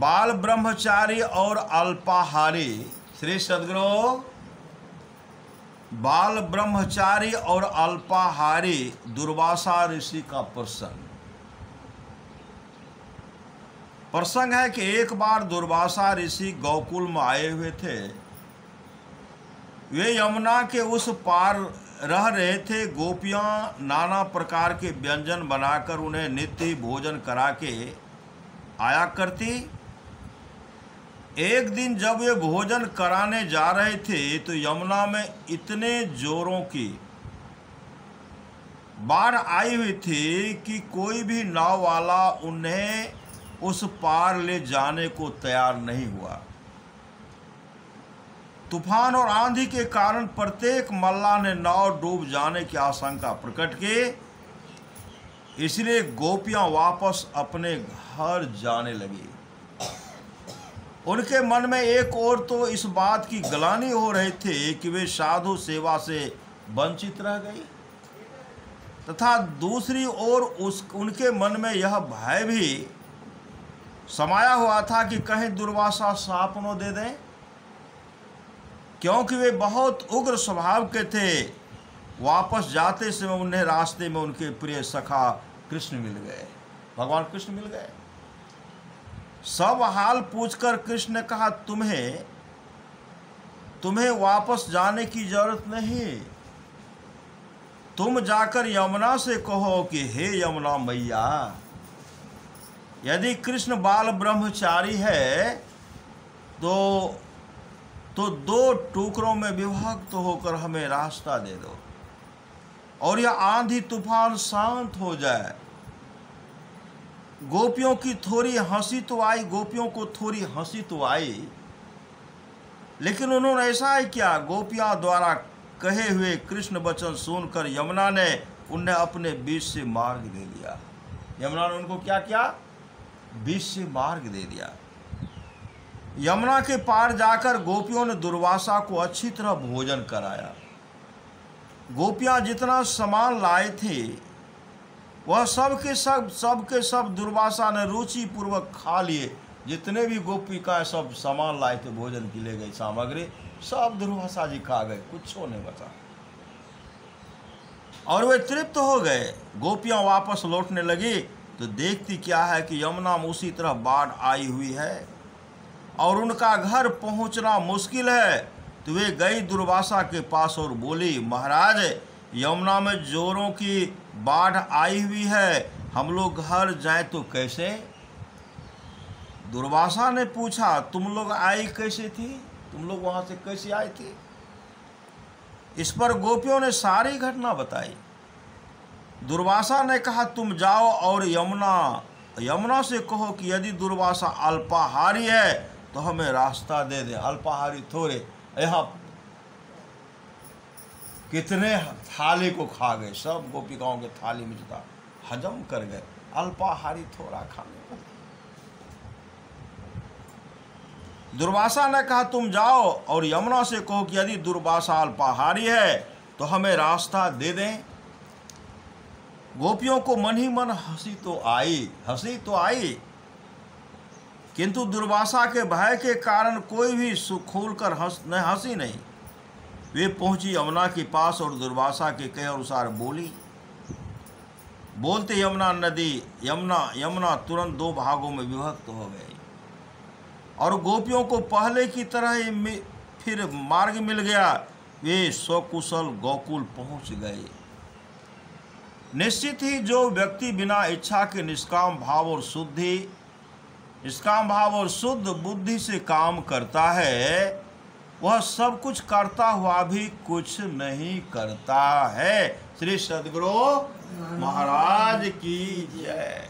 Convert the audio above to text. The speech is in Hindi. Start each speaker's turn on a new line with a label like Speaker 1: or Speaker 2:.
Speaker 1: बाल ब्रह्मचारी और अल्पाहारी। श्री सद्गुरु, बाल ब्रह्मचारी और अल्पाहारी दुर्वासा ऋषि का प्रसंग है कि एक बार दुर्वासा ऋषि गोकुल में आए हुए थे। वे यमुना के उस पार रह रहे थे। गोपियां नाना प्रकार के व्यंजन बनाकर उन्हें नित्य भोजन करा के आया करती। एक दिन जब वे भोजन कराने जा रहे थे तो यमुना में इतने जोरों की बाढ़ आई हुई थी कि कोई भी नाव वाला उन्हें उस पार ले जाने को तैयार नहीं हुआ। तूफान और आंधी के कारण प्रत्येक मल्लाह ने नाव डूब जाने की आशंका प्रकट की। इसलिए गोपियां वापस अपने घर जाने लगी। उनके मन में एक ओर तो इस बात की ग्लानि हो रही थी कि वे साधु सेवा से वंचित रह गई, तथा दूसरी ओर उनके मन में यह भय भी समाया हुआ था कि कहीं दुर्वासा शाप न दे दें, क्योंकि वे बहुत उग्र स्वभाव के थे। वापस जाते समय उन्हें रास्ते में उनके प्रिय सखा कृष्ण मिल गए, भगवान कृष्ण मिल गए। सब हाल पूछकर कृष्ण ने कहा, तुम्हें वापस जाने की जरूरत नहीं। तुम जाकर यमुना से कहो कि हे यमुना मैया, यदि कृष्ण बाल ब्रह्मचारी है तो दो टुकड़ों में विभक्त होकर हमें रास्ता दे दो और यह आंधी तूफान शांत हो जाए। गोपियों की थोड़ी हंसी तो आई, गोपियों को थोड़ी हंसी तो आई, लेकिन उन्होंने ऐसा ही किया। गोपियां द्वारा कहे हुए कृष्ण वचन सुनकर यमुना ने उन्हें अपने बीच से मार्ग दे दिया। यमुना ने उनको क्या किया? बीच से मार्ग दे दिया। यमुना के पार जाकर गोपियों ने दुर्वासा को अच्छी तरह भोजन कराया। गोपियां जितना सामान लाए थे वह सब के सब दुर्वासा ने रुचि पूर्वक खा लिए। जितने भी गोपिकाएं सब सामान लाए थे भोजन की ले गई सामग्री, सब दुर्वासा जी खा गए, कुछ नहीं बचा और वे तृप्त हो गए। गोपियां वापस लौटने लगी तो देखती क्या है कि यमुना में उसी तरह बाढ़ आई हुई है और उनका घर पहुंचना मुश्किल है। तो वे गई दुर्वासा के पास और बोली, महाराज, यमुना में जोरों की बाढ़ आई हुई है, हम लोग घर जाएं तो कैसे? दुर्वासा ने पूछा, तुम लोग आई कैसे थी? तुम लोग वहां से कैसे आई थी? इस पर गोपियों ने सारी घटना बताई। दुर्वासा ने कहा, तुम जाओ और यमुना से कहो कि यदि दुर्वासा अल्पाहारी है तो हमें रास्ता दे दे। अल्पाहारी थोड़े, यहाँ कितने थाली को खा गए, सब गोपिकाओं के थाली में जुटा हजम कर गए, अल्पाहारी थोड़ा खाने को। दुर्वासा ने कहा, तुम जाओ और यमुना से कहो कि यदि दुर्वासा अल्पाहारी है तो हमें रास्ता दे दें। गोपियों को मन ही मन हंसी तो आई, किंतु दुर्वासा के भय के कारण कोई भी खोलकर हंसी नहीं। वे पहुंची यमुना के पास और दुर्वासा के कहे अनुसार बोलते यमुना तुरंत दो भागों में विभक्त हो गई और गोपियों को पहले की तरह ही फिर मार्ग मिल गया। वे सकुशल गोकुल पहुंच गए। निश्चित ही जो व्यक्ति बिना इच्छा के निष्काम भाव और शुद्ध बुद्धि से काम करता है, वह सब कुछ करता हुआ भी कुछ नहीं करता है। श्री सद्गुरु महाराज की जय।